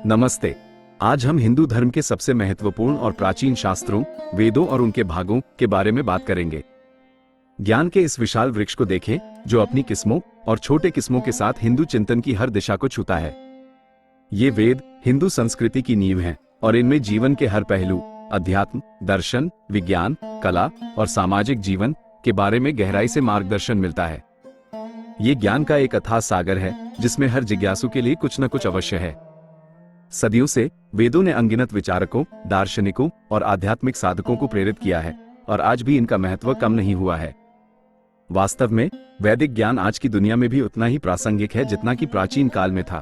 नमस्ते। आज हम हिंदू धर्म के सबसे महत्वपूर्ण और प्राचीन शास्त्रों, वेदों और उनके भागों के बारे में बात करेंगे। ज्ञान के इस विशाल वृक्ष को देखें जो अपनी किस्मों और छोटे किस्मों के साथ हिंदू चिंतन की हर दिशा को छूता है। ये वेद हिंदू संस्कृति की नींव हैं और इनमें जीवन के हर पहलू, अध्यात्म, दर्शन, विज्ञान, कला और सामाजिक जीवन के बारे में गहराई से मार्गदर्शन मिलता है। ये ज्ञान का एक अथाह सागर है जिसमें हर जिज्ञासु के लिए कुछ न कुछ अवश्य है। सदियों से वेदों ने अनगिनत विचारकों, दार्शनिकों और आध्यात्मिक साधकों को प्रेरित किया है और आज भी इनका महत्व कम नहीं हुआ है। वास्तव में वैदिक ज्ञान आज की दुनिया में भी उतना ही प्रासंगिक है जितना कि प्राचीन काल में था।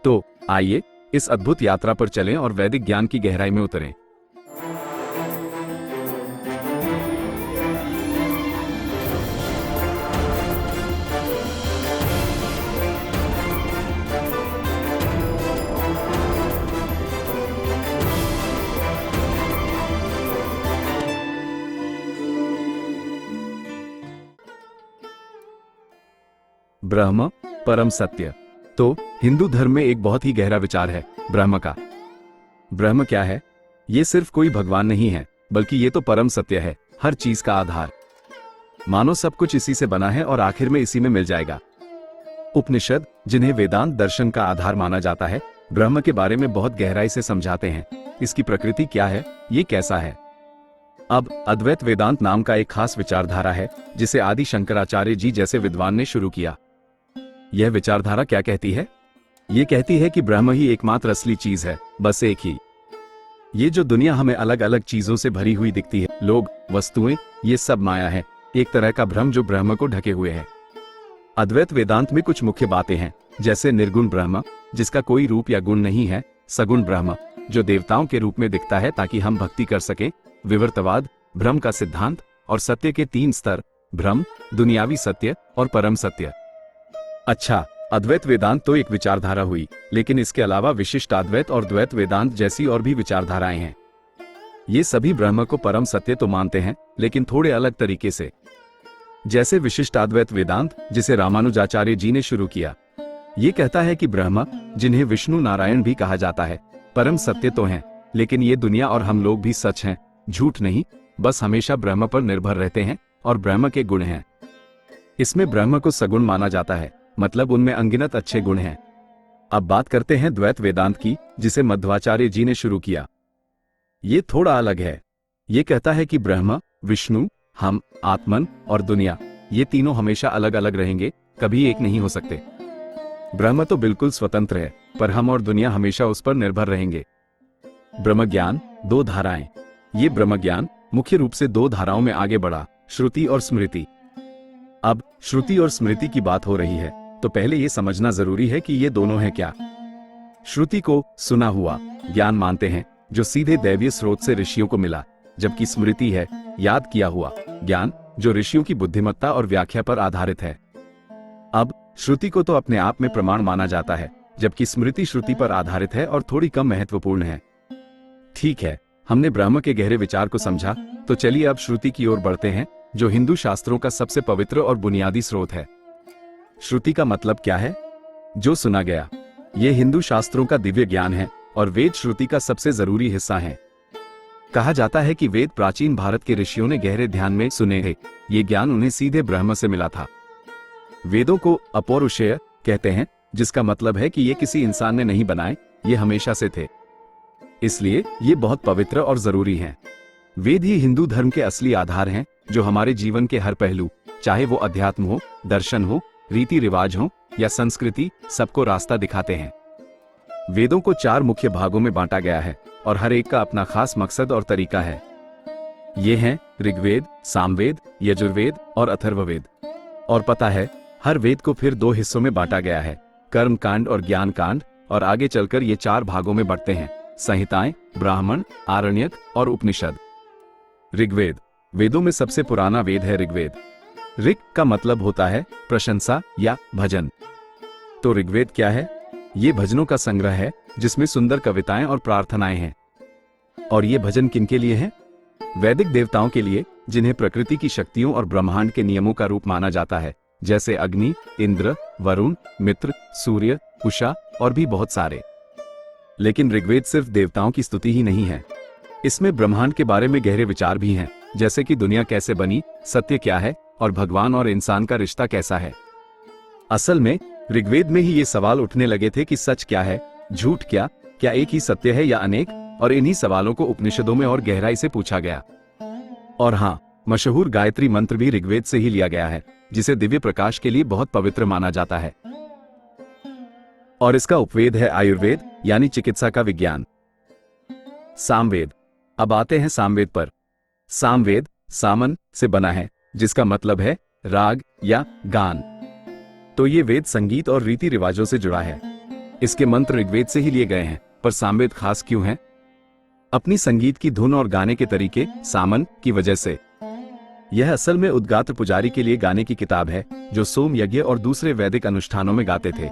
तो आइए इस अद्भुत यात्रा पर चलें और वैदिक ज्ञान की गहराई में उतरें। ब्रह्म, परम सत्य। तो हिंदू धर्म में एक बहुत ही गहरा विचार है ब्रह्म का। ब्रह्म क्या है? ये सिर्फ कोई भगवान नहीं है, बल्कि ये तो परम सत्य है, हर चीज का आधार। मानो सब कुछ इसी से बना है और आखिर में इसी में मिल जाएगा। उपनिषद, जिन्हें वेदांत दर्शन का आधार माना जाता है, ब्रह्म के बारे में बहुत गहराई से समझाते हैं। इसकी प्रकृति क्या है, ये कैसा है। अब अद्वैत वेदांत नाम का एक खास विचारधारा है जिसे आदि शंकराचार्य जी जैसे विद्वान ने शुरू किया। यह विचारधारा क्या कहती है? ये कहती है कि ब्रह्म ही एकमात्र असली चीज है, बस एक ही। ये जो दुनिया हमें अलग अलग चीजों से भरी हुई दिखती है, लोग, वस्तुएं, ये सब माया है, एक तरह का भ्रम जो ब्रह्म को ढके हुए है। अद्वैत वेदांत में कुछ मुख्य बातें हैं, जैसे निर्गुण ब्रह्म, जिसका कोई रूप या गुण नहीं है, सगुण ब्रह्म, जो देवताओं के रूप में दिखता है ताकि हम भक्ति कर सकें, विवर्तवाद, भ्रम का सिद्धांत और सत्य के 3 स्तर, ब्रह्म, दुनियावी सत्य और परम सत्य। अच्छा, अद्वैत वेदांत तो एक विचारधारा हुई, लेकिन इसके अलावा विशिष्ट अद्वैत और द्वैत वेदांत जैसी और भी विचारधाराएं हैं। ये सभी ब्रह्म को परम सत्य तो मानते हैं, लेकिन थोड़े अलग तरीके से। जैसे विशिष्ट अद्वैत वेदांत, जिसे रामानुजाचार्य जी ने शुरू किया, ये कहता है कि ब्रह्म, जिन्हें विष्णु नारायण भी कहा जाता है, परम सत्य तो हैं, लेकिन ये दुनिया और हम लोग भी सच हैं, झूठ नहीं, बस हमेशा ब्रह्म पर निर्भर रहते हैं और ब्रह्म के गुण हैं। इसमें ब्रह्म को सगुण माना जाता है, मतलब उनमें अनगिनत अच्छे गुण हैं। अब बात करते हैं द्वैत वेदांत की, जिसे मध्वाचार्य जी ने शुरू किया। ये थोड़ा अलग है। ये कहता है कि ब्रह्म, विष्णु, हम, आत्मन और दुनिया, ये तीनों हमेशा अलग अलग रहेंगे, कभी एक नहीं हो सकते। ब्रह्म तो बिल्कुल स्वतंत्र है, पर हम और दुनिया हमेशा उस पर निर्भर रहेंगे। ब्रह्म ज्ञान, 2 धाराएं। ये ब्रह्म ज्ञान मुख्य रूप से 2 धाराओं में आगे बढ़ा, श्रुति और स्मृति। अब श्रुति और स्मृति की बात हो रही है, तो पहले ये समझना जरूरी है कि ये दोनों हैं क्या। श्रुति को सुना हुआ ज्ञान मानते हैं, जो सीधे दैवीय स्रोत से ऋषियों को मिला, जबकि स्मृति है याद किया हुआ ज्ञान, जो ऋषियों की बुद्धिमत्ता और व्याख्या पर आधारित है। अब श्रुति को तो अपने आप में प्रमाण माना जाता है, जबकि स्मृति श्रुति पर आधारित है और थोड़ी कम महत्वपूर्ण है। ठीक है, हमने ब्रह्म के गहरे विचार को समझा, तो चलिए अब श्रुति की ओर बढ़ते हैं, जो हिंदू शास्त्रों का सबसे पवित्र और बुनियादी स्रोत है। श्रुति का मतलब क्या है? जो सुना गया। ये हिंदू शास्त्रों का दिव्य ज्ञान है और वेद श्रुति का सबसे जरूरी हिस्सा है। कहा जाता है कि वेद प्राचीन भारत के ऋषियों ने गहरे ध्यान में सुने हैं। ये ज्ञान उन्हें सीधे ब्रह्म से मिला था। वेदों को अपौरुषेय कहते हैं, जिसका मतलब है कि ये किसी इंसान ने नहीं बनाए, ये हमेशा से थे, इसलिए ये बहुत पवित्र और जरूरी हैं। वेद ही हिंदू धर्म के असली आधार हैं, जो हमारे जीवन के हर पहलू, चाहे वो अध्यात्म हो, दर्शन हो, रीति रिवाज हो या संस्कृति, सबको रास्ता दिखाते हैं। वेदों को 4 मुख्य भागों में बांटा गया है और हर एक का अपना खास मकसद और तरीका है। ये हैं ऋग्वेद, सामवेद, यजुर्वेद और अथर्ववेद। और पता है, हर वेद को फिर 2 हिस्सों में बांटा गया है, कर्म कांड और ज्ञान कांड, और आगे चलकर ये 4 भागों में बढ़ते हैं, संहिताएं, ब्राह्मण, आरण्यक और उपनिषद। ऋग्वेद, वेदों में सबसे पुराना वेद है ऋग्वेद। ऋग का मतलब होता है प्रशंसा या भजन। तो ऋग्वेद क्या है? ये भजनों का संग्रह है, जिसमें सुंदर कविताएं और प्रार्थनाएं हैं। और ये भजन किनके लिए हैं? वैदिक देवताओं के लिए, जिन्हें प्रकृति की शक्तियों और ब्रह्मांड के नियमों का रूप माना जाता है, जैसे अग्नि, इंद्र, वरुण, मित्र, सूर्य, उषा और भी बहुत सारे। लेकिन ऋग्वेद सिर्फ देवताओं की स्तुति ही नहीं है, इसमें ब्रह्मांड के बारे में गहरे विचार भी हैं, जैसे कि दुनिया कैसे बनी, सत्य क्या है और भगवान और इंसान का रिश्ता कैसा है। असल में ऋग्वेद में ही ये सवाल उठने लगे थे कि सच क्या है, झूठ क्या एक ही सत्य है या अनेक, और इन्हीं सवालों को उपनिषदों में और गहराई से पूछा गया। और हाँ, मशहूर गायत्री मंत्र भी ऋग्वेद से ही लिया गया है, जिसे दिव्य प्रकाश के लिए बहुत पवित्र माना जाता है। और इसका उपवेद है आयुर्वेद, यानी चिकित्सा का विज्ञान। सामवेद। अब आते हैं सामवेद पर। सामवेद सामन से बना है, जिसका मतलब है राग या गान। तो ये वेद संगीत और रीति रिवाजों से जुड़ा है। इसके मंत्र ऋग्वेद से ही लिए गए हैं, पर सामवेद खास क्यों है? अपनी संगीत की धुन और गाने के तरीके, सामन, की वजह से। यह असल में उद्गात्र पुजारी के लिए गाने की किताब है, जो सोम यज्ञ और दूसरे वैदिक अनुष्ठानों में गाते थे।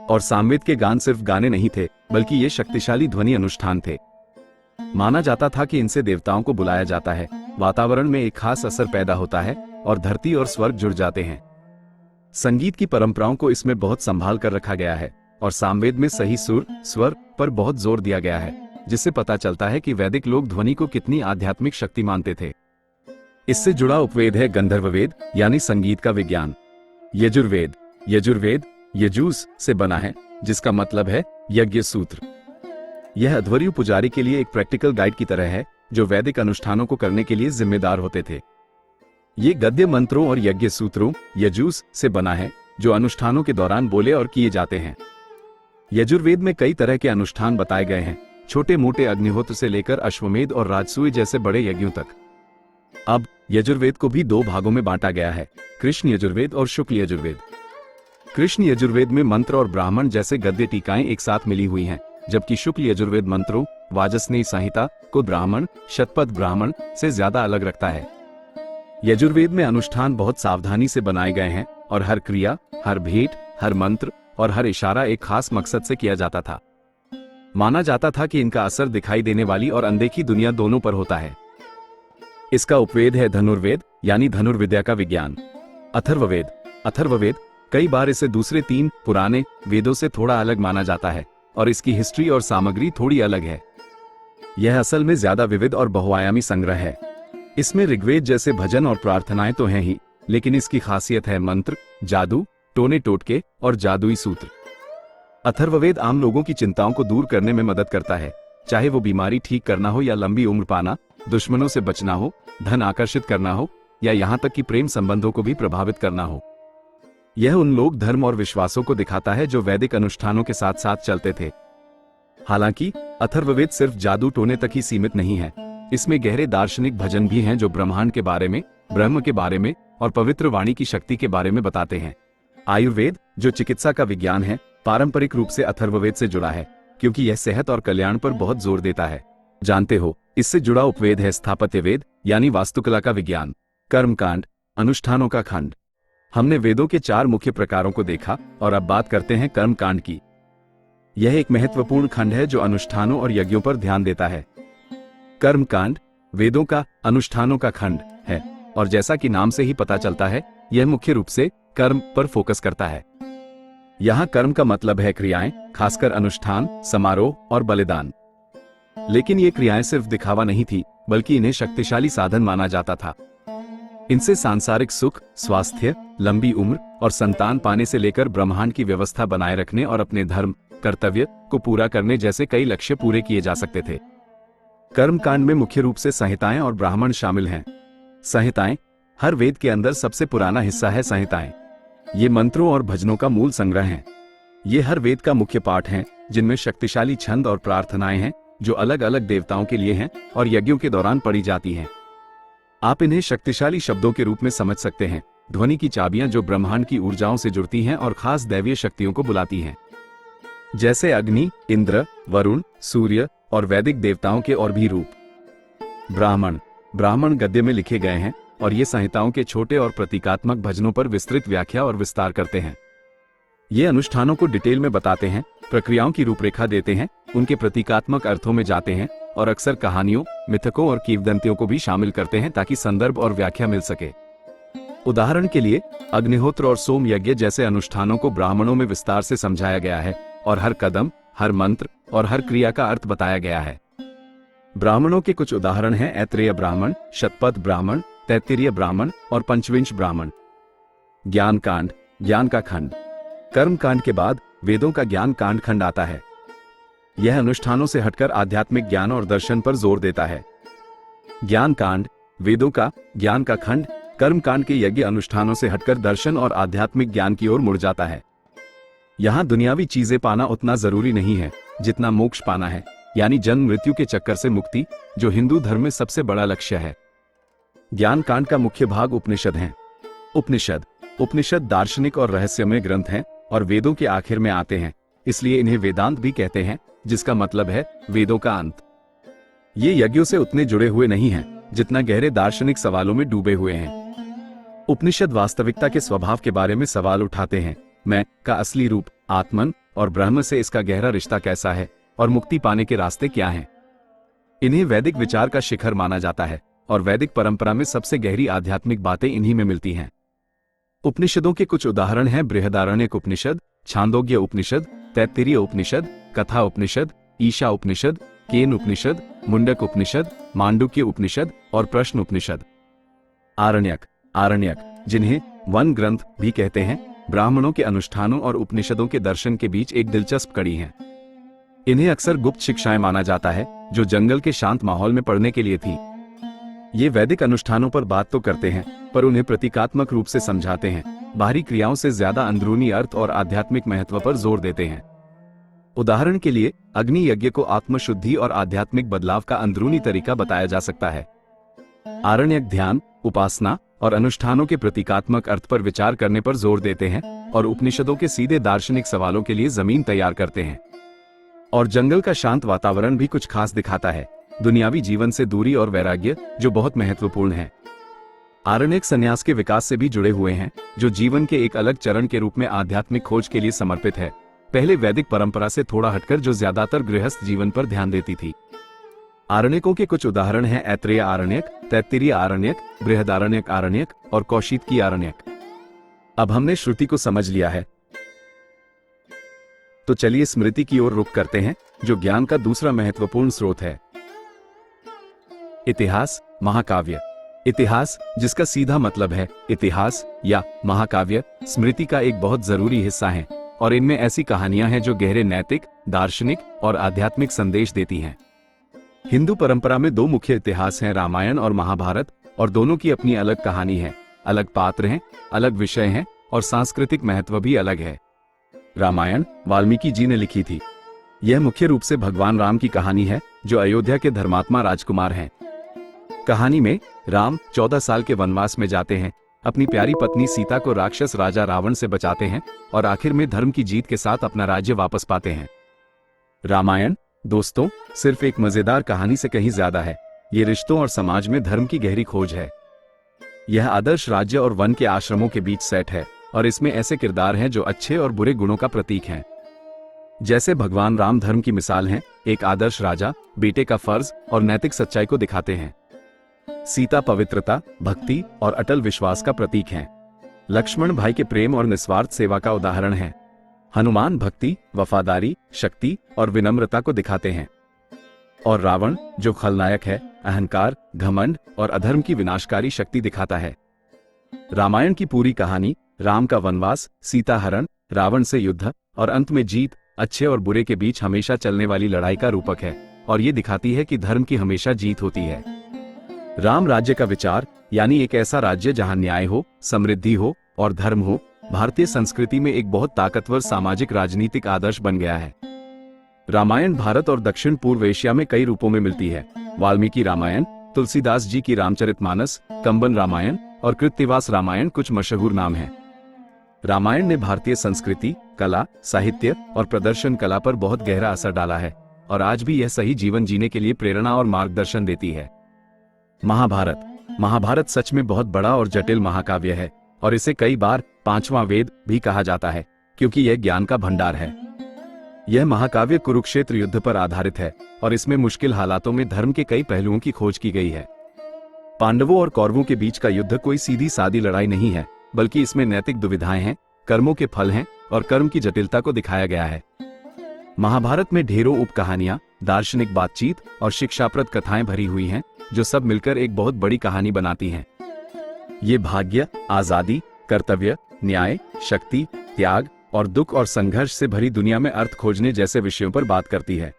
और सामवेद के गान सिर्फ गाने नहीं थे, बल्कि ये शक्तिशाली ध्वनि अनुष्ठान थे। माना जाता था कि इनसे देवताओं को बुलाया जाता है, वातावरण में एक खास असर पैदा होता है और धरती और स्वर्ग जुड़ जाते हैं। संगीत की परंपराओं को इसमें बहुत संभाल कर रखा गया है, और सामवेद में सही सुर, स्वर पर बहुत जोर दिया गया है, जिससे पता चलता है कि वैदिक लोग ध्वनि को कितनी आध्यात्मिक शक्ति मानते थे। इससे जुड़ा उपवेद है गंधर्ववेद, यानी संगीत का विज्ञान। यजुर्वेद। यजुर्वेद यजूस से बना है, जिसका मतलब है यज्ञ सूत्र। यह अध्वर्यु पुजारी के लिए एक प्रैक्टिकल गाइड की तरह है, जो वैदिक अनुष्ठानों को करने के लिए जिम्मेदार होते थे। ये गद्य मंत्रों और यज्ञ सूत्रों, यजूस, से बना है, जो अनुष्ठानों के दौरान बोले और किए जाते हैं। यजुर्वेद में कई तरह के अनुष्ठान बताए गए हैं, छोटे मोटे अग्निहोत्र से लेकर अश्वमेध और राजसूय जैसे बड़े यज्ञों तक। अब यजुर्वेद को भी दो भागों में बांटा गया है, कृष्ण यजुर्वेद और शुक्ल यजुर्वेद। कृष्ण यजुर्वेद में मंत्र और ब्राह्मण जैसे गद्य टीकाएं एक साथ मिली हुई हैं, जबकि शुक्ल यजुर्वेद मंत्रों, वाजस्नेयी संहिता, को ब्राह्मण, शतपथ ब्राह्मण से ज्यादा अलग रखता है। यजुर्वेद में अनुष्ठान बहुत सावधानी से बनाए गए हैं, और हर क्रिया, हर भेंट, हर मंत्र और हर इशारा एक खास मकसद से किया जाता था। माना जाता था कि इनका असर दिखाई देने वाली और अनदेखी दुनिया दोनों पर होता है। इसका उपवेद है धनुर्वेद, यानी धनुर्विद्या का विज्ञान। अथर्ववेद। अथर्ववेद कई बार इसे दूसरे 3 पुराने वेदों से थोड़ा अलग माना जाता है, और इसकी हिस्ट्री और सामग्री थोड़ी अलग है। यह असल में ज्यादा विविध और बहुआयामी संग्रह है। इसमें ऋग्वेद जैसे भजन और प्रार्थनाएं तो हैं ही, लेकिन इसकी खासियत है मंत्र, जादू, टोने टोटके और जादुई सूत्र। अथर्ववेद आम लोगों की चिंताओं को दूर करने में मदद करता है, चाहे वो बीमारी ठीक करना हो या लंबी उम्र पाना, दुश्मनों से बचना हो, धन आकर्षित करना हो, या यहाँ तक कि प्रेम संबंधों को भी प्रभावित करना हो। यह उन लोक धर्म और विश्वासों को दिखाता है जो वैदिक अनुष्ठानों के साथ साथ चलते थे। हालांकि अथर्ववेद सिर्फ जादू टोने तक ही सीमित नहीं है, इसमें गहरे दार्शनिक भजन भी हैं जो ब्रह्मांड के बारे में, ब्रह्म के बारे में और पवित्र वाणी की शक्ति के बारे में बताते हैं। आयुर्वेद, जो चिकित्सा का विज्ञान है, पारंपरिक रूप से अथर्ववेद से जुड़ा है, क्योंकि यह सेहत और कल्याण पर बहुत जोर देता है। जानते हो, इससे जुड़ा उपवेद है स्थापत्यवेद, यानी वास्तुकला का विज्ञान। कर्मकांड, अनुष्ठानों का खंड। हमने वेदों के 4 मुख्य प्रकारों को देखा, और अब बात करते हैं कर्मकांड की। यह एक महत्वपूर्ण खंड है जो अनुष्ठानों और यज्ञों पर ध्यान देता है। कर्मकांड वेदों का अनुष्ठानों का खंड है, और जैसा कि नाम से ही पता चलता है, यह मुख्य रूप से कर्म पर फोकस करता है। यहाँ कर्म का मतलब है क्रियाएं, खासकर अनुष्ठान, समारोह और बलिदान। लेकिन ये क्रियाएं सिर्फ दिखावा नहीं थी, बल्कि इन्हें शक्तिशाली साधन माना जाता था। इनसे सांसारिक सुख, स्वास्थ्य, लंबी उम्र और संतान पाने से लेकर ब्रह्मांड की व्यवस्था बनाए रखने और अपने धर्म, कर्तव्य को पूरा करने जैसे कई लक्ष्य पूरे किए जा सकते थे। कर्मकांड में मुख्य रूप से संहिताएं और ब्राह्मण शामिल हैं। संहिताएं, हर वेद के अंदर सबसे पुराना हिस्सा है संहिताएं। ये मंत्रों और भजनों का मूल संग्रह हैं। ये हर वेद का मुख्य पाठ हैं, जिनमें शक्तिशाली छंद और प्रार्थनाएं हैं, जो अलग अलग देवताओं के लिए हैं और यज्ञों के दौरान पढ़ी जाती हैं। आप इन्हें शक्तिशाली शब्दों के रूप में समझ सकते हैं, ध्वनि की चाबियां जो ब्रह्मांड की ऊर्जाओं से जुड़ती हैं और खास दैवीय शक्तियों को बुलाती हैं, जैसे अग्नि, इंद्र, वरुण, सूर्य और वैदिक देवताओं के और भी रूप। ब्राह्मण गद्य में लिखे गए हैं, और ये संहिताओं के छोटे और प्रतीकात्मक भजनों पर विस्तृत व्याख्या और विस्तार करते हैं। ये अनुष्ठानों को डिटेल में बताते हैं, प्रक्रियाओं की रूपरेखा देते हैं, उनके प्रतीकात्मक अर्थों में जाते हैं, और अक्सर कहानियों, मिथकों और किंवदंतियों को भी शामिल करते हैं ताकि संदर्भ और व्याख्या मिल सके। उदाहरण के लिए, अग्निहोत्र और सोम यज्ञ जैसे अनुष्ठानों को ब्राह्मणों में विस्तार से समझाया गया है, और हर कदम, हर मंत्र और हर क्रिया का अर्थ बताया गया है। ब्राह्मणों के कुछ उदाहरण हैं ऐत्रेय ब्राह्मण, शतपथ ब्राह्मण, तैत्तिरीय ब्राह्मण और पंचविंश ब्राह्मण। ज्ञान कांड, ज्ञान का खंड। कर्म कांड के बाद वेदों का ज्ञान कांड खंड आता है। यह अनुष्ठानों से हटकर आध्यात्मिक ज्ञान और दर्शन पर जोर देता है। ज्ञान कांड, वेदों का ज्ञान का खंड, कर्म कांड के यज्ञ अनुष्ठानों से हटकर दर्शन और आध्यात्मिक ज्ञान की ओर मुड़ जाता है। यहाँ दुनियावी चीजें पाना उतना जरूरी नहीं है जितना मोक्ष पाना है, यानी जन्म मृत्यु के चक्कर से मुक्ति, जो हिंदू धर्म में सबसे बड़ा लक्ष्य है। ज्ञान कांड का मुख्य भाग उपनिषद हैं। उपनिषद दार्शनिक और रहस्यमय ग्रंथ हैं और वेदों के आखिर में आते हैं, इसलिए इन्हें वेदांत भी कहते हैं, जिसका मतलब है वेदों का अंत। ये यज्ञों से उतने जुड़े हुए नहीं हैं जितना गहरे दार्शनिक सवालों में डूबे हुए हैं। उपनिषद वास्तविकता के स्वभाव के बारे में सवाल उठाते हैं। मैं का असली रूप, आत्मन और ब्रह्म से इसका गहरा रिश्ता कैसा है और मुक्ति पाने के रास्ते क्या हैं। इन्हें वैदिक विचार का शिखर माना जाता है और वैदिक परंपरा में सबसे गहरी आध्यात्मिक बातें इन्हीं में मिलती हैं। उपनिषदों के कुछ उदाहरण हैं बृहदारण्यक उपनिषद, छांदोग्य उपनिषद, तैत्तिरीय उपनिषद, कथा उपनिषद, ईशा उपनिषद, केन उपनिषद, मुंडक उपनिषद, मांडुक्य उपनिषद और प्रश्न उपनिषद। आरण्यक, जिन्हें वन ग्रंथ भी कहते हैं, ब्राह्मणों के अनुष्ठानों और उपनिषदों के दर्शन के बीच एक दिलचस्प कड़ी हैं। इन्हें अक्सर गुप्त शिक्षाएं माना जाता है जो जंगल के शांत माहौल में पढ़ने के लिए थी। ये वैदिक अनुष्ठानों पर बात तो करते हैं, पर उन्हें प्रतीकात्मक रूप से समझाते हैं, बाहरी क्रियाओं से ज्यादा अंदरूनी अर्थ और आध्यात्मिक महत्व पर जोर देते हैं। उदाहरण के लिए अग्नि यज्ञ को आत्मशुद्धि और आध्यात्मिक बदलाव का अंदरूनी तरीका बताया जा सकता है। आरण्यक ध्यान, उपासना और अनुष्ठानों के प्रतीकात्मक अर्थ पर विचार करने पर जोर देते हैं और उपनिषदों के सीधे दार्शनिक सवालों के लिए जमीन तैयार करते हैं। और जंगल का शांत वातावरण भी कुछ खास दिखाता है, दुनियावी जीवन से दूरी और वैराग्य, जो बहुत महत्वपूर्ण है। आरण्यक संन्यास के विकास से भी जुड़े हुए हैं, जो जीवन के एक अलग चरण के रूप में आध्यात्मिक खोज के लिए समर्पित है, पहले वैदिक परंपरा से थोड़ा हटकर जो ज्यादातर गृहस्थ जीवन पर ध्यान देती थी। आरण्यकों के कुछ उदाहरण हैं ऐत्रेय आरण्यक, तैत्तिरीय आरण्यक, बृहदारण्यक आरण्यक और कौशितकी आरण्यक। अब हमने श्रुति को समझ लिया है, तो चलिए स्मृति की ओर रुख करते हैं, जो ज्ञान का दूसरा महत्वपूर्ण स्रोत है। इतिहास, महाकाव्य। इतिहास, जिसका सीधा मतलब है इतिहास या महाकाव्य, स्मृति का एक बहुत जरूरी हिस्सा है और इनमें ऐसी कहानियां हैं जो गहरे नैतिक, दार्शनिक और आध्यात्मिक संदेश देती हैं। हिंदू परंपरा में दो मुख्य इतिहास हैं, रामायण और महाभारत, और दोनों की अपनी अलग कहानी है, अलग पात्र हैं, अलग विषय हैं और सांस्कृतिक महत्व भी अलग है। रामायण वाल्मीकि जी ने लिखी थी। यह मुख्य रूप से भगवान राम की कहानी है, जो अयोध्या के धर्मात्मा राजकुमार हैं। कहानी में राम 14 साल के वनवास में जाते हैं, अपनी प्यारी पत्नी सीता को राक्षस राजा रावण से बचाते हैं और आखिर में धर्म की जीत के साथ अपना राज्य वापस पाते हैं। रामायण, दोस्तों, सिर्फ एक मजेदार कहानी से कहीं ज्यादा है। ये रिश्तों और समाज में धर्म की गहरी खोज है। यह आदर्श राज्य और वन के आश्रमों के बीच सेट है और इसमें ऐसे किरदार हैं जो अच्छे और बुरे गुणों का प्रतीक हैं। जैसे भगवान राम धर्म की मिसाल हैं, एक आदर्श राजा बेटे का फर्ज और नैतिक सच्चाई को दिखाते हैं। सीता पवित्रता, भक्ति और अटल विश्वास का प्रतीक हैं। लक्ष्मण भाई के प्रेम और निस्वार्थ सेवा का उदाहरण है। हनुमान भक्ति, वफादारी, शक्ति और विनम्रता को दिखाते हैं। और रावण, जो खलनायक है, अहंकार, घमंड और अधर्म की विनाशकारी शक्ति दिखाता है। रामायण की पूरी कहानी राम का वनवास, सीता हरण, रावण से युद्ध और अंत में जीत, अच्छे और बुरे के बीच हमेशा चलने वाली लड़ाई का रूपक है और ये दिखाती है कि धर्म की हमेशा जीत होती है। राम राज्य का विचार, यानी एक ऐसा राज्य जहां न्याय हो, समृद्धि हो और धर्म हो, भारतीय संस्कृति में एक बहुत ताकतवर सामाजिक राजनीतिक आदर्श बन गया है। रामायण भारत और दक्षिण पूर्व एशिया में कई रूपों में मिलती है। वाल्मीकि रामायण, तुलसीदास जी की रामचरितमानस, कंबन रामायण और कृत्तिवास रामायण कुछ मशहूर नाम हैं। रामायण ने भारतीय संस्कृति, कला, साहित्य और प्रदर्शन कला पर बहुत गहरा असर डाला है और आज भी यह सही जीवन जीने के लिए प्रेरणा और मार्गदर्शन देती है। महाभारत सच में बहुत बड़ा और जटिल महाकाव्य है और इसे कई बार पांचवां वेद भी कहा जाता है, क्योंकि यह ज्ञान का भंडार है। यह महाकाव्य कुरुक्षेत्र युद्ध पर आधारित है और इसमें मुश्किल हालातों में धर्म के कई पहलुओं की खोज की गई है। पांडवों और कौरवों के बीच का युद्ध कोई सीधी सादी लड़ाई नहीं है, बल्कि इसमें नैतिक दुविधाएं हैं, कर्मों के फल हैं और कर्म की जटिलता को दिखाया गया है। महाभारत में ढेरों उप कहानियां, दार्शनिक बातचीत और शिक्षाप्रद कथाएं भरी हुई हैं, जो सब मिलकर एक बहुत बड़ी कहानी बनाती हैं। ये भाग्य, आजादी, कर्तव्य, न्याय, शक्ति, त्याग और दुख और संघर्ष से भरी दुनिया में अर्थ खोजने जैसे विषयों पर बात करती है।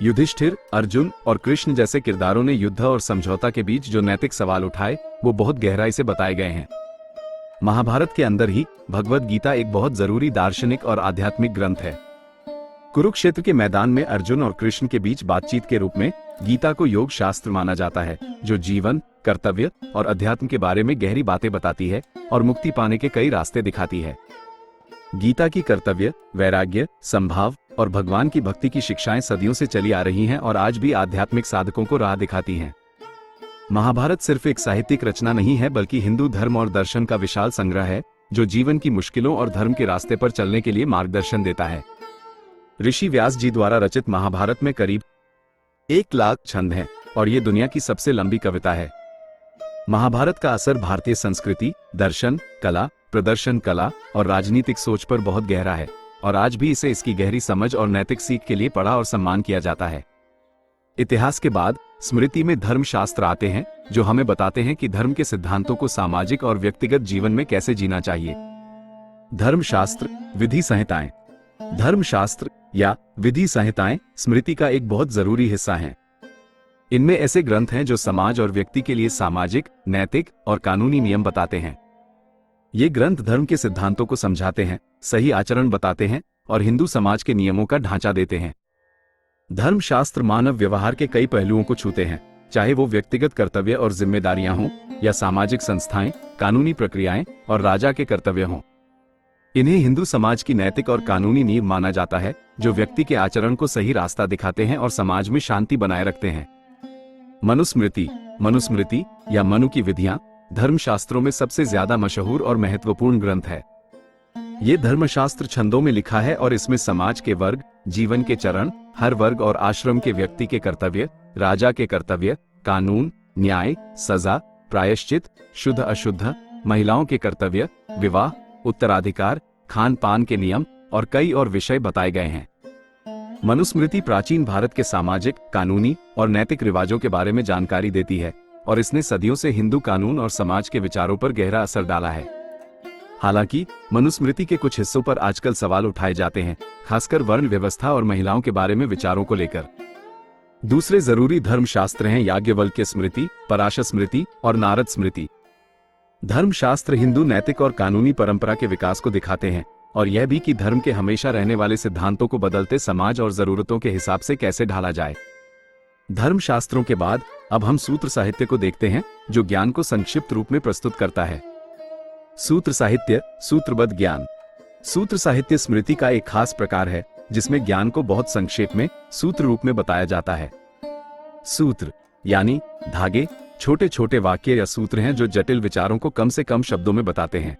युधिष्ठिर, अर्जुन और कृष्ण जैसे किरदारों ने युद्ध और समझौता के बीच जो नैतिक सवाल उठाए, वो बहुत गहराई से बताए गए हैं। महाभारत के अंदर ही भगवद गीता एक बहुत जरूरी दार्शनिक और आध्यात्मिक ग्रंथ है। कुरुक्षेत्र के मैदान में अर्जुन और कृष्ण के बीच बातचीत के रूप में गीता को योग शास्त्र माना जाता है, जो जीवन, कर्तव्य और अध्यात्म के बारे में गहरी बातें बताती है और मुक्ति पाने के कई रास्ते दिखाती है। गीता की कर्तव्य, वैराग्य, संभाव और भगवान की भक्ति की शिक्षाएं सदियों से चली आ रही हैं और आज भी आध्यात्मिक साधकों को राह दिखाती हैं। महाभारत सिर्फ एक साहित्यिक रचना नहीं है, बल्कि हिंदू धर्म और दर्शन का विशाल संग्रह है, जो जीवन की मुश्किलों और धर्म के रास्ते पर चलने के लिए मार्गदर्शन देता है। ऋषि व्यास जी द्वारा रचित महाभारत में करीब 1,00,000 छंद हैं और ये दुनिया की सबसे लंबी कविता है। महाभारत का असर भारतीय संस्कृति, दर्शन, कला, प्रदर्शन कला और राजनीतिक सोच पर बहुत गहरा है और आज भी इसे इसकी गहरी समझ और नैतिक सीख के लिए पढ़ा और सम्मान किया जाता है। इतिहास के बाद स्मृति में धर्मशास्त्र आते हैं, जो हमें बताते हैं कि धर्म के सिद्धांतों को सामाजिक और व्यक्तिगत जीवन में कैसे जीना चाहिए। धर्मशास्त्र, विधि संहिताएं। धर्मशास्त्र या विधि संहिताएं स्मृति का एक बहुत जरूरी हिस्सा हैं। इनमें ऐसे ग्रंथ हैं जो समाज और व्यक्ति के लिए सामाजिक, नैतिक और कानूनी नियम बताते हैं। ये ग्रंथ धर्म के सिद्धांतों को समझाते हैं, सही आचरण बताते हैं और हिंदू समाज के नियमों का ढांचा देते हैं। धर्मशास्त्र मानव व्यवहार के कई पहलुओं को छूते हैं, चाहे वो व्यक्तिगत कर्तव्य और जिम्मेदारियां हों या सामाजिक संस्थाएं, कानूनी प्रक्रियाएं और राजा के कर्तव्य हों। इन्हें हिंदू समाज की नैतिक और कानूनी नींव माना जाता है, जो व्यक्ति के आचरण को सही रास्ता दिखाते हैं और समाज में शांति बनाए रखते हैं। मनुस्मृति, मनुस्मृति या मनु की विधियां धर्मशास्त्रों में सबसे ज्यादा मशहूर और महत्वपूर्ण ग्रंथ है। ये धर्मशास्त्र छंदों में लिखा है और इसमें समाज के वर्ग, जीवन के चरण, हर वर्ग और आश्रम के व्यक्ति के कर्तव्य, राजा के कर्तव्य, कानून, न्याय, सजा, प्रायश्चित, शुद्ध अशुद्ध, महिलाओं के कर्तव्य, विवाह, उत्तराधिकार, खान पान के नियम और कई और विषय बताए गए हैं। मनुस्मृति प्राचीन भारत के सामाजिक, कानूनी और नैतिक रिवाजों के बारे में जानकारी देती है और इसने सदियों से हिंदू कानून और समाज के विचारों पर गहरा असर डाला है। हालांकि मनुस्मृति के कुछ हिस्सों पर आजकल सवाल उठाए जाते हैं, खासकर वर्ण व्यवस्था और महिलाओं के बारे में विचारों को लेकर। दूसरे जरूरी धर्मशास्त्र हैं याज्ञवल्क्य स्मृति, पराशर स्मृति और नारद स्मृति। धर्मशास्त्र हिंदू नैतिक और कानूनी परंपरा के विकास को दिखाते हैं और यह भी कि धर्म के हमेशा रहने वाले सिद्धांतों को बदलते समाज और जरूरतों के हिसाब से कैसे ढाला जाए। धर्मशास्त्रों के बाद अब हम सूत्र साहित्य को देखते हैं, जो ज्ञान को संक्षिप्त रूप में प्रस्तुत करता है। सूत्र साहित्य, सूत्रबद्ध ज्ञान। सूत्र साहित्य स्मृति का एक खास प्रकार है, जिसमें ज्ञान को बहुत संक्षेप में सूत्र रूप में बताया जाता है। सूत्र यानी धागे छोटे छोटे वाक्य या सूत्र हैं जो जटिल विचारों को कम से कम शब्दों में बताते हैं।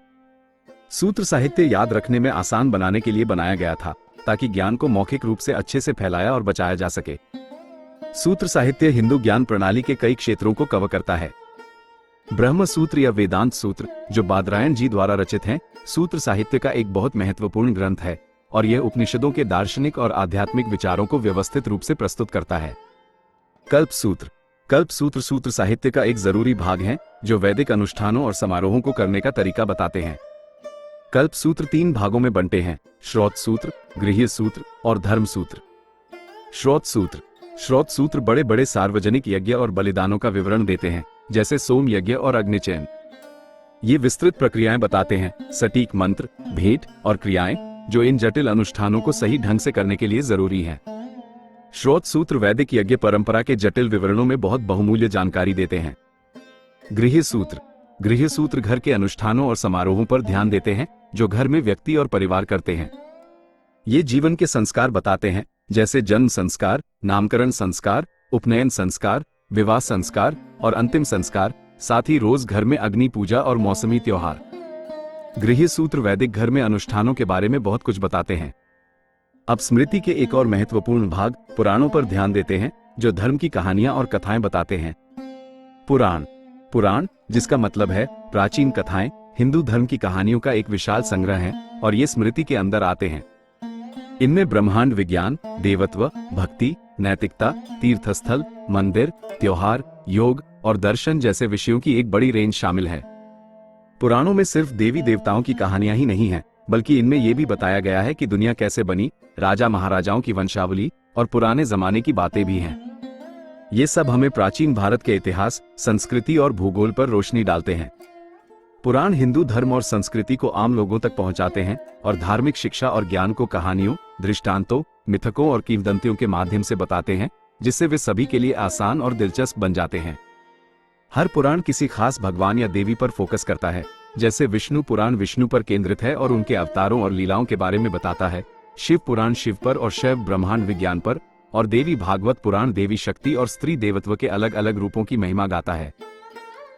सूत्र साहित्य याद रखने में आसान बनाने के लिए बनाया गया था, ताकि ज्ञान को मौखिक रूप से अच्छे से फैलाया और बचाया जा सके। सूत्र साहित्य हिंदू ज्ञान प्रणाली के कई क्षेत्रों को कवर करता है। ब्रह्म सूत्र या वेदांत सूत्र, जो बादरायण जी द्वारा रचित हैं, सूत्र साहित्य का एक बहुत महत्वपूर्ण ग्रंथ है और यह उपनिषदों के दार्शनिक और आध्यात्मिक विचारों को व्यवस्थित रूप से प्रस्तुत करता है। कल्प सूत्र। कल्प सूत्र सूत्र साहित्य का एक जरूरी भाग है, जो वैदिक अनुष्ठानों और समारोहों को करने का तरीका बताते हैं। कल्प सूत्र 3 भागों में बंटे हैं: श्रौत सूत्र, गृह्य सूत्र और धर्म सूत्र। श्रौत सूत्र। श्रौत सूत्र बड़े बड़े सार्वजनिक यज्ञ और बलिदानों का विवरण देते हैं, जैसे सोम यज्ञ और अग्निचयन। ये विस्तृत प्रक्रियाएं बताते हैं, सटीक मंत्र, भेंट और क्रियाएं, जो इन जटिल अनुष्ठानों को सही ढंग से करने के लिए जरूरी हैं। श्रौत सूत्र वैदिक यज्ञ परंपरा के जटिल विवरणों में बहुत बहुमूल्य जानकारी देते हैं। गृह्य सूत्र। गृह्य सूत्र घर के अनुष्ठानों और समारोहों पर ध्यान देते हैं, जो घर में व्यक्ति और परिवार करते हैं। ये जीवन के संस्कार बताते हैं, जैसे जन्म संस्कार, नामकरण संस्कार, उपनयन संस्कार, विवाह संस्कार और अंतिम संस्कार, साथ ही रोज घर में अग्नि पूजा और मौसमी त्योहार। गृह्य सूत्र वैदिक घर में अनुष्ठानों के बारे में बहुत कुछ बताते हैं। अब स्मृति के एक और महत्वपूर्ण भाग पुराणों पर ध्यान देते हैं, जो धर्म की कहानियां और कथाएं बताते हैं। पुराण। पुराण, जिसका मतलब है प्राचीन कथाएं, हिंदू धर्म की कहानियों का एक विशाल संग्रह है और ये स्मृति के अंदर आते हैं। इनमें ब्रह्मांड विज्ञान, देवत्व, भक्ति, नैतिकता, तीर्थस्थल, मंदिर, त्योहार, योग और दर्शन जैसे विषयों की एक बड़ी रेंज शामिल है। पुराणों में सिर्फ देवी देवताओं की कहानियां ही नहीं हैं, बल्कि इनमें यह भी बताया गया है कि दुनिया कैसे बनी, राजा महाराजाओं की वंशावली और पुराने जमाने की बातें भी हैं। ये सब हमें प्राचीन भारत के इतिहास, संस्कृति और भूगोल पर रोशनी डालते हैं। पुराण हिंदू धर्म और संस्कृति को आम लोगों तक पहुंचाते हैं और धार्मिक शिक्षा और ज्ञान को कहानियों, दृष्टांतों, मिथकों और किंवदंतियों के माध्यम से बताते हैं, जिससे वे सभी के लिए आसान और दिलचस्प बन जाते हैं। हर पुराण किसी खास भगवान या देवी पर फोकस करता है। जैसे विष्णु पुराण विष्णु पर केंद्रित है और उनके अवतारों और लीलाओं के बारे में बताता है, शिव पुराण शिव पर और शैव ब्रह्मांड विज्ञान पर, और देवी भागवत पुराण देवी शक्ति और स्त्री देवत्व के अलग अलग रूपों की महिमा गाता है।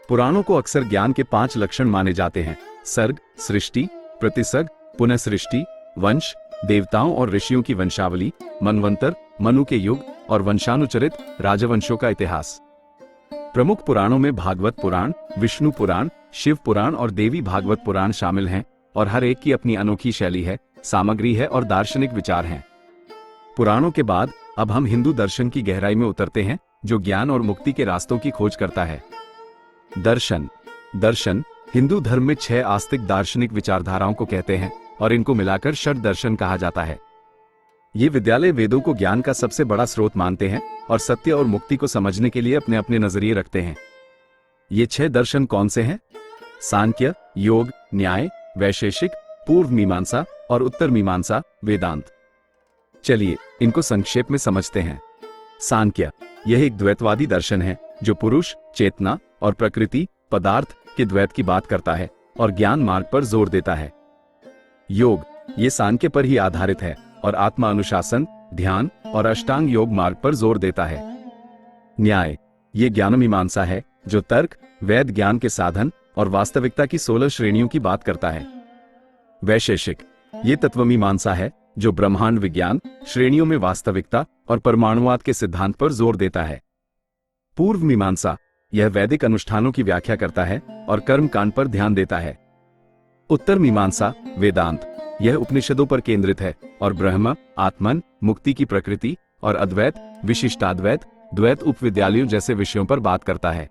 पुराणों को अक्सर ज्ञान के 5 लक्षण माने जाते हैं: सर्ग, सृष्टि, प्रतिसर्ग, पुनः सृष्टि, वंश, देवताओं और ऋषियों की वंशावली, मनवंतर, मनु के युग और वंशानुचरित राजवंशों का इतिहास। प्रमुख पुराणों में भागवत पुराण, विष्णु पुराण, शिव पुराण और देवी भागवत पुराण शामिल हैं, और हर एक की अपनी अनोखी शैली है, सामग्री है और दार्शनिक विचार हैं। पुराणों के बाद अब हम हिंदू दर्शन की गहराई में उतरते हैं, जो ज्ञान और मुक्ति के रास्तों की खोज करता है। दर्शन हिंदू धर्म में 6 आस्तिक दार्शनिक विचारधाराओं को कहते हैं और इनको मिलाकर षट दर्शन कहा जाता है। ये विद्यालय वेदों को ज्ञान का सबसे बड़ा स्रोत मानते हैं और सत्य और मुक्ति को समझने के लिए अपने अपने नजरिए रखते हैं। ये 6 दर्शन कौन से हैं? सांख्य, योग, न्याय, वैशेषिक, पूर्व मीमांसा और उत्तर मीमांसा, वेदांत। चलिए इनको संक्षेप में समझते हैं। सांख्य यह एक द्वैतवादी दर्शन है जो पुरुष, चेतना और प्रकृति, पदार्थ के द्वैत की बात करता है और ज्ञान मार्ग पर जोर देता है। योग ये सांख्य पर ही आधारित है और आत्मा अनुशासन, ध्यान और अष्टांग योग मार्ग पर जोर देता है। न्याय ये ज्ञान मीमांसा है जो तर्क, वैध ज्ञान के साधन और वास्तविकता की 16 श्रेणियों की बात करता है। वैशेषिक ये तत्वमीमांसा है जो ब्रह्मांड विज्ञान श्रेणियों में वास्तविकता और परमाणुवाद के सिद्धांत पर जोर देता है। पूर्व मीमांसा यह वैदिक अनुष्ठानों की व्याख्या करता है और कर्म कांड पर ध्यान देता है। उत्तर मीमांसा, वेदांत यह उपनिषदों पर केंद्रित है और ब्रह्म, आत्मन, मुक्ति की प्रकृति और अद्वैत, विशिष्टाद्वैत, द्वैत उपविद्यालयों जैसे विषयों पर बात करता है।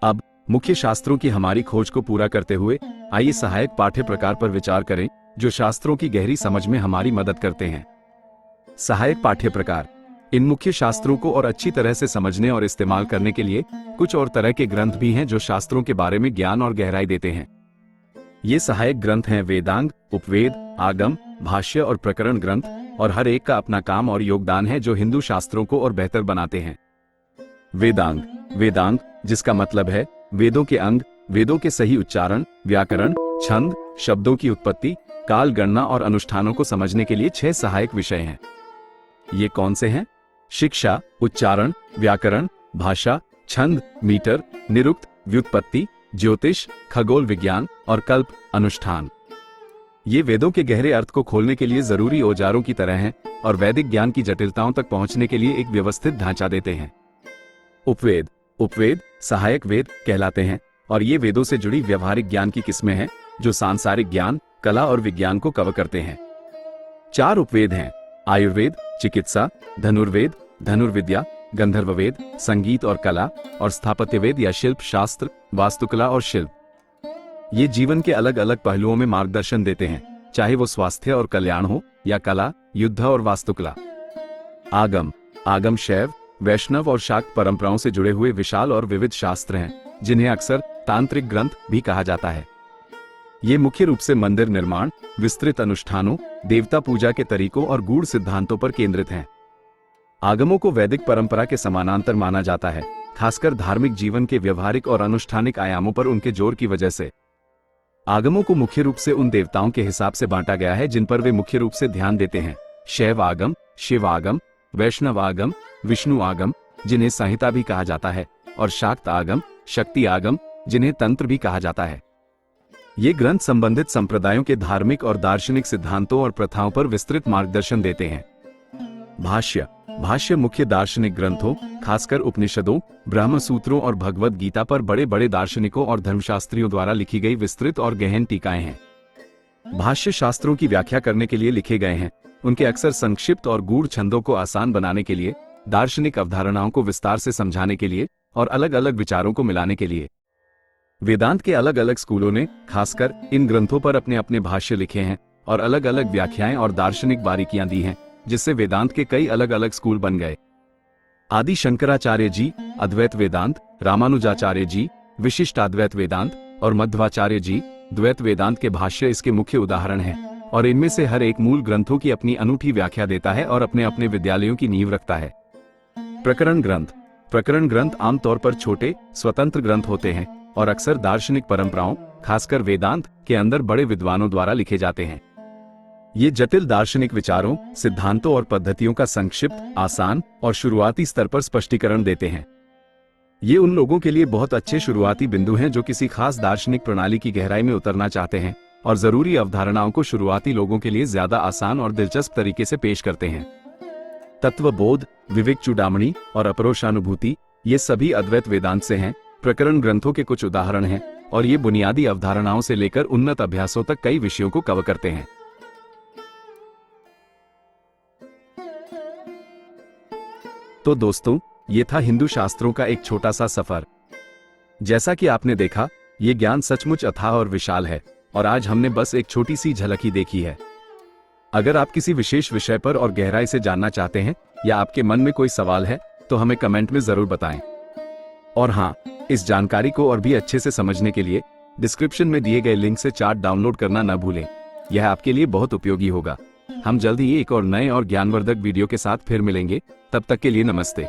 अब मुख्य शास्त्रों की हमारी खोज को पूरा करते हुए आइए सहायक पाठ्य प्रकार पर विचार करें, जो शास्त्रों की गहरी समझ में हमारी मदद करते हैं। सहायक पाठ्य प्रकार इन मुख्य शास्त्रों को और अच्छी तरह से समझने और इस्तेमाल करने के लिए कुछ और तरह के ग्रंथ भी हैं जो शास्त्रों के बारे में ज्ञान और गहराई देते हैं। ये सहायक ग्रंथ हैं वेदांग, उपवेद, आगम, भाष्य और प्रकरण ग्रंथ, और हर एक का अपना काम और योगदान है जो हिंदू शास्त्रों को और बेहतर बनाते हैं। वेदांग जिसका मतलब है वेदों के अंग, वेदों के सही उच्चारण, व्याकरण, छंद, शब्दों की उत्पत्ति, काल गणना और अनुष्ठानों को समझने के लिए 6 सहायक विषय हैं। ये कौन से हैं? शिक्षा, उच्चारण, व्याकरण, भाषा, छंद, मीटर, निरुक्त, व्युत्पत्ति, ज्योतिष, खगोल विज्ञान और कल्प, अनुष्ठान। ये वेदों के गहरे अर्थ को खोलने के लिए जरूरी औजारों की तरह हैं और वैदिक ज्ञान की जटिलताओं तक पहुंचने के लिए एक व्यवस्थित ढांचा देते हैं। उपवेद सहायक वेद कहलाते हैं और ये वेदों से जुड़ी व्यवहारिक ज्ञान की किस्में हैं जो सांसारिक ज्ञान, कला और विज्ञान को कवर करते हैं। 4 उपवेद हैं: आयुर्वेद, चिकित्सा, धनुर्वेद, धनुर्विद्या, गंधर्ववेद, संगीत और कला, और स्थापत्यवेद या शिल्प शास्त्र, वास्तुकला और शिल्प। ये जीवन के अलग अलग पहलुओं में मार्गदर्शन देते हैं, चाहे वो स्वास्थ्य और कल्याण हो या कला, युद्ध और वास्तुकला। आगम शैव, वैष्णव और शाक्त परंपराओं से जुड़े हुए विशाल और विविध शास्त्र हैं, जिन्हें अक्सर तांत्रिक ग्रंथ भी कहा जाता है। ये मुख्य रूप से मंदिर निर्माण, विस्तृत अनुष्ठानों, देवता पूजा के तरीकों और गूढ़ सिद्धांतों पर केंद्रित हैं। आगमों को वैदिक परंपरा के समानांतर माना जाता है, खासकर धार्मिक जीवन के व्यवहारिक और अनुष्ठानिक आयामों पर उनके जोर की वजह से। आगमों को मुख्य रूप से उन देवताओं के हिसाब से बांटा गया है जिन पर वे मुख्य रूप से ध्यान देते हैं: शैव आगम, शिव आगम, वैष्णव आगम, विष्णु आगम जिन्हें संहिता भी कहा जाता है, और शाक्त आगम, शक्ति आगम जिन्हें तंत्र भी कहा जाता है। ये ग्रंथ संबंधित संप्रदायों के धार्मिक और दार्शनिक सिद्धांतों और प्रथाओं पर विस्तृत मार्गदर्शन देते हैं। भाष्य मुख्य दार्शनिक ग्रंथों, खासकर उपनिषदों, ब्रह्म सूत्रों और भगवद गीता पर बड़े बड़े दार्शनिकों और धर्मशास्त्रियों द्वारा लिखी गई विस्तृत और गहन टीकाएं हैं। भाष्य शास्त्रों की व्याख्या करने के लिए लिखे गए हैं उनके अक्सर संक्षिप्त और गूढ़ छंदों को आसान बनाने के लिए, दार्शनिक अवधारणाओं को विस्तार से समझाने के लिए और अलग अलग विचारों को मिलाने के लिए। वेदांत के अलग अलग स्कूलों ने खासकर इन ग्रंथों पर अपने अपने भाष्य लिखे हैं और अलग अलग व्याख्याएं और दार्शनिक बारीकियां दी हैं, जिससे वेदांत के कई अलग अलग स्कूल बन गए। आदि शंकराचार्य जी अद्वैत वेदांत, रामानुजाचार्य जी विशिष्टाद्वैत वेदांत और मध्वाचार्य जी द्वैत वेदांत के भाष्य इसके मुख्य उदाहरण हैं, और इनमें से हर एक मूल ग्रंथों की अपनी अनूठी व्याख्या देता है और अपने अपने विद्यालयों की नींव रखता है। प्रकरण ग्रंथ। प्रकरण ग्रंथ आमतौर पर छोटे स्वतंत्र ग्रंथ होते हैं और अक्सर दार्शनिक परंपराओं, खासकर वेदांत के अंदर बड़े विद्वानों द्वारा लिखे जाते हैं। ये जटिल दार्शनिक विचारों, सिद्धांतों और पद्धतियों का संक्षिप्त, आसान और शुरुआती स्तर पर स्पष्टीकरण देते हैं। ये उन लोगों के लिए बहुत अच्छे शुरुआती बिंदु हैं जो किसी खास दार्शनिक प्रणाली की गहराई में उतरना चाहते हैं और जरूरी अवधारणाओं को शुरुआती लोगों के लिए ज्यादा आसान और दिलचस्प तरीके से पेश करते हैं। तत्वबोध, विवेक चूड़ामणि और अपरोक्षानुभूति, ये सभी अद्वैत वेदांत से हैं, प्रकरण ग्रंथों के कुछ उदाहरण हैं, और ये बुनियादी अवधारणाओं से लेकर उन्नत अभ्यासों तक कई विषयों को कवर करते हैं। तो दोस्तों, ये था हिंदू शास्त्रों का एक छोटा सा सफर। जैसा कि आपने देखा, ये ज्ञान सचमुच अथाह और विशाल है, और आज हमने बस एक छोटी सी झलक ही देखी है। अगर आप किसी विशेष विषय पर और गहराई से जानना चाहते हैं या आपके मन में कोई सवाल है, तो हमें कमेंट में जरूर बताएं। और हाँ, इस जानकारी को और भी अच्छे से समझने के लिए डिस्क्रिप्शन में दिए गए लिंक से चार्ट डाउनलोड करना न भूलें। यह आपके लिए बहुत उपयोगी होगा। हम जल्द ही एक और नए और ज्ञानवर्धक वीडियो के साथ फिर मिलेंगे। तब तक के लिए नमस्ते।